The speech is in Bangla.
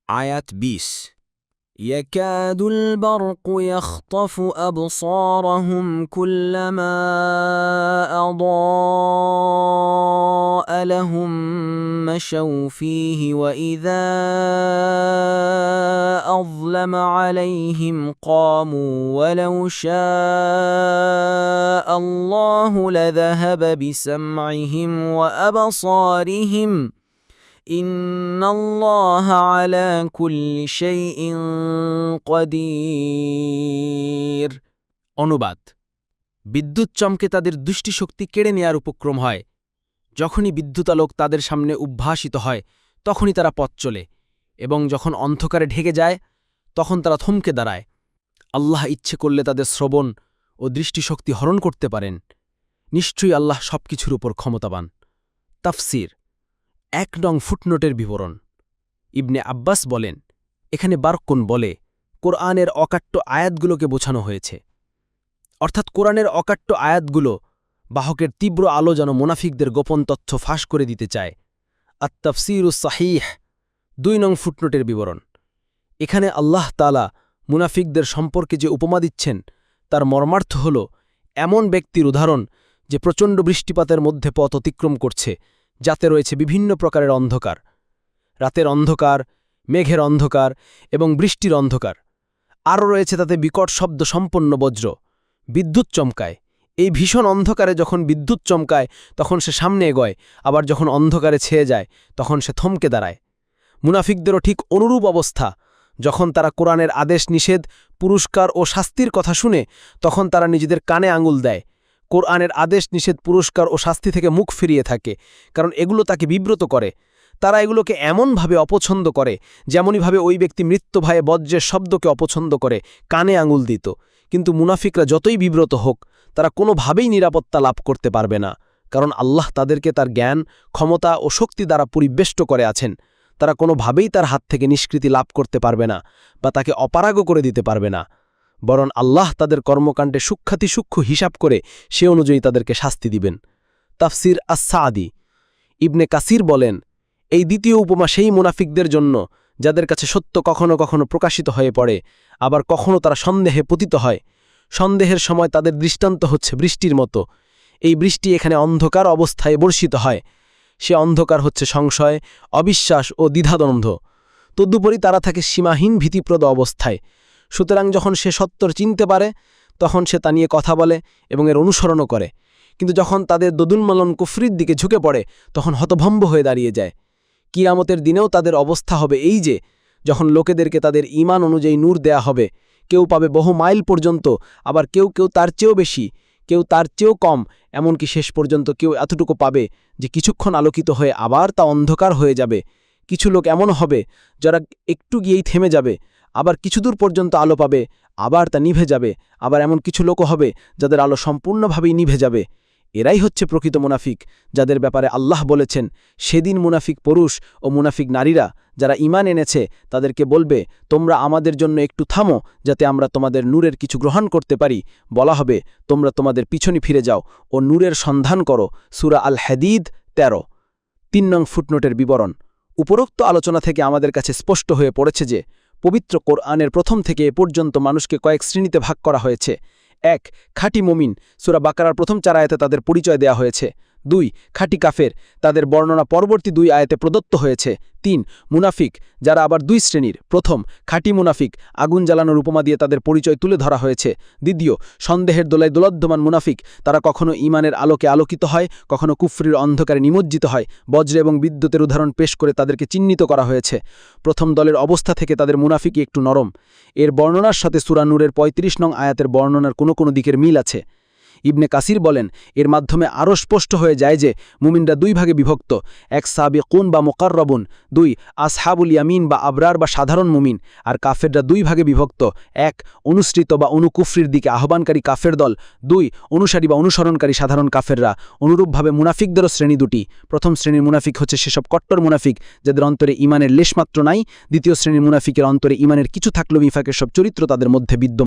আয়াত ২০। يكاد البرق يخطف أبصارهم كلما أضاء لهم مشوا فيه وإذا أظلم عليهم قاموا ولو شاء الله لذهب بسمعهم وأبصارهم ইন্নাল্লাহা আলা কুল্লি শাইইন কাদির। অনুবাদ: বিদ্যুৎ চমকে তাদের দৃষ্টিশক্তি কেড়ে নেয়ার উপক্রম হয়। যখনই বিদ্যুতালোক তাদের সামনে উদ্ভাসিত হয় তখনই তারা পথ চলে, এবং যখন অন্ধকারে ঢেকে যায় তখন তারা থমকে দাঁড়ায়। আল্লাহ ইচ্ছে করলে তাদের শ্রবণ ও দৃষ্টিশক্তি হরণ করতে পারেন। নিশ্চয়ই আল্লাহ সবকিছুর উপর ক্ষমতাবান। তাফসির। ১ নং ফুটনোটের বিবরণ। ইবনে আব্বাস বলেন, এখানে বারকুন বলে কোরআনের অকাট্য আয়াতগুলোকে বোঝানো হয়েছে। অর্থাৎ কোরআনের অকাট্য আয়াতগুলো বাহকের তীব্র আলো যেন মুনাফিকদের গোপন তথ্য ফাঁস করে দিতে চায়। আত-তাফসীরুস সাহিহ। ২ নং ফুটনোটের বিবরণ। এখানে আল্লাহ তাআলা মুনাফিকদের সম্পর্কে যে উপমা দিচ্ছেন তার মর্মার্থ হল এমন ব্যক্তির উদাহরণ যে প্রচণ্ড বৃষ্টিপাতের মধ্যে পথ অতিক্রম করছে, যাতে রয়েছে বিভিন্ন প্রকারের অন্ধকার, রাতের অন্ধকার, মেঘের অন্ধকার এবং বৃষ্টির অন্ধকার। আরও রয়েছে তাতে বিকট শব্দ সম্পন্ন বজ্র। বিদ্যুৎ চমকায়। এই ভীষণ অন্ধকারে যখন বিদ্যুৎ চমকায় তখন সে সামনে এগোয়, আবার যখন অন্ধকারে ছেয়ে যায় তখন সে থমকে দাঁড়ায়। মুনাফিকদেরও ঠিক অনুরূপ অবস্থা। যখন তারা কোরআনের আদেশ নিষেধ, পুরস্কার ও শাস্তির কথা শুনে তখন তারা নিজেদের কানে আঙুল দেয়। কোরআনের আদেশ নিষেধ, পুরস্কার ও শাস্তি থেকে মুখ ফিরিয়ে থাকে, কারণ এগুলো তাকে বিব্রত করে। তারা এগুলোকে এমনভাবে অপছন্দ করে যেমনইভাবে ওই ব্যক্তি মৃত্যু ভয়ে বজ্রের শব্দকে অপছন্দ করে কানে আঙুল দিত। কিন্তু মুনাফিকরা যতই বিব্রত হোক তারা কোনোভাবেই নিরাপত্তা লাভ করতে পারবে না, কারণ আল্লাহ তাদেরকে তার জ্ঞান, ক্ষমতা ও শক্তি দ্বারা পরিবেষ্ট করে আছেন। তারা কোনোভাবেই তার হাত থেকে নিষ্কৃতি লাভ করতে পারবে না বা তাকে অপারগ করে দিতে পারবে না, বরং আল্লাহ তাদের কর্মকাণ্ডে সূক্ষ্মাতিসূক্ষ্ম হিসাব করে সে অনুযায়ী তাদেরকে শাস্তি দিবেন। তাফসির আস-সাদি। ইবনে কাসির বলেন, এই দ্বিতীয় উপমা সেই মুনাফিকদের জন্য যাদের কাছে সত্য কখনো কখনো প্রকাশিত হয়ে পড়ে, আবার কখনো তারা সন্দেহে পতিত হয়। সন্দেহের সময় তাদের দৃষ্টান্ত হচ্ছে বৃষ্টির মতো। এই বৃষ্টি এখানে অন্ধকার অবস্থায় বর্ষিত হয়। সে অন্ধকার হচ্ছে সংশয়, অবিশ্বাস ও দ্বিধাদ্বন্দ্ব। তদুপরি তারা থাকে সীমাহীন ভীতিপ্রদ অবস্থায়। সুতরাং যখন সে সত্যর চিনতে পারে তখন সে তা নিয়ে কথা বলে এবং এর অনুসরণও করে, কিন্তু যখন তাদের দোদুন্মালন কুফরির দিকে ঝুঁকে পড়ে তখন হতভম্ব হয়ে দাঁড়িয়ে যায়। কিয়ামতের দিনেও তাদের অবস্থা হবে এই যে, যখন লোকেদেরকে তাদের ঈমান অনুযায়ী নূর দেয়া হবে, কেউ পাবে বহু মাইল পর্যন্ত, আবার কেউ কেউ তার চেয়েও বেশি, কেউ তার চেয়েও কম, এমনকি শেষ পর্যন্ত কেউ এতটুকু পাবে যে কিছুক্ষণ আলোকিত হয়ে আবার তা অন্ধকার হয়ে যাবে। কিছু লোক এমন হবে যারা একটু গিয়েই থেমে যাবে, আবার কিছু দূর পর্যন্ত আলো পাবে, আবার তা নিভে যাবে। আবার এমন কিছু লোকও হবে যাদের আলো সম্পূর্ণভাবেই নিভে যাবে। এরাই হচ্ছে প্রকৃত মুনাফিক, যাদের ব্যাপারে আল্লাহ বলেছেন, সেদিন মুনাফিক পুরুষ ও মুনাফিক নারীরা যারা ঈমান এনেছে তাদেরকে বলবে, তোমরা আমাদের জন্য একটু থামো যাতে আমরা তোমাদের নূরের কিছু গ্রহণ করতে পারি। বলা হবে, তোমরা তোমাদের পিছনে ফিরে যাও ও নূরের সন্ধান করো। সূরা আল হাদীদ ১৩। ৩ নং ফুটনোটের বিবরণ। উপরোক্ত আলোচনা থেকে আমাদের কাছে স্পষ্ট হয়ে পড়েছে যে পবিত্র কোরআনের প্রথম থেকে এ পর্যন্ত মানুষকে কয়েক শ্রেণীতে ভাগ করা হয়েছে। ১. খাঁটি মুমিন, সূরা বাকারার প্রথম ৪ আয়াতে তাদের পরিচয় দেয়া হয়েছে। ২. খাঁটি কাফের, তাদের বর্ণনা পরবর্তী ২ আয়াতে প্রদত্ত হয়েছে। ৩. মুনাফিক, যারা আবার ২ শ্রেণীর। প্রথম, খাঁটি মুনাফিক, আগুন জ্বালানোর উপমা দিয়ে তাদের পরিচয় তুলে ধরা হয়েছে। দ্বিতীয়, সন্দেহের দোলায় দোলদ্যমান মুনাফিক, তারা কখনো ঈমানের আলোকে আলোকিত হয়, কখনো কুফরির অন্ধকারে নিমজ্জিত হয়। বজ্র এবং বিদ্যুতের উদাহরণ পেশ করে তাদেরকে চিহ্নিত করা হয়েছে। প্রথম দলের অবস্থা থেকে তাদের মুনাফিকই একটু নরম। এর বর্ণনার সাথে সূরা নূরের ৩৫ নং আয়াতের বর্ণনার কোনো দিকের মিল আছে। ইবনে কাসির বলেন, এর মাধ্যমে আরও স্পষ্ট হয়ে যায় যে মুমিনরা ২ ভাগে বিভক্ত। ১. সাবিকুন বা মুকাররাবুন, ২. আসহাবুল ইয়ামিন বা আবরার বা সাধারণ মুমিন। আর কাফেররা ২ ভাগে বিভক্ত। ১. অনুসৃত বা অনুকুফরির দিকে আহ্বানকারী কাফের দল, ২. অনুসারী বা অনুসরণকারী সাধারণ কাফেররা। অনুরূপভাবে মুনাফিকদেরও শ্রেণী ২টি। প্রথম শ্রেণীর মুনাফিক হচ্ছে সেসব কট্টর মুনাফিক যাদের অন্তরে ঈমানের লেশমাত্র নাই। দ্বিতীয় শ্রেণীর মুনাফিকের অন্তরে ঈমানের কিছু থাকলেও নিফাকের সব চরিত্র তাদের মধ্যে বিদ্যমান।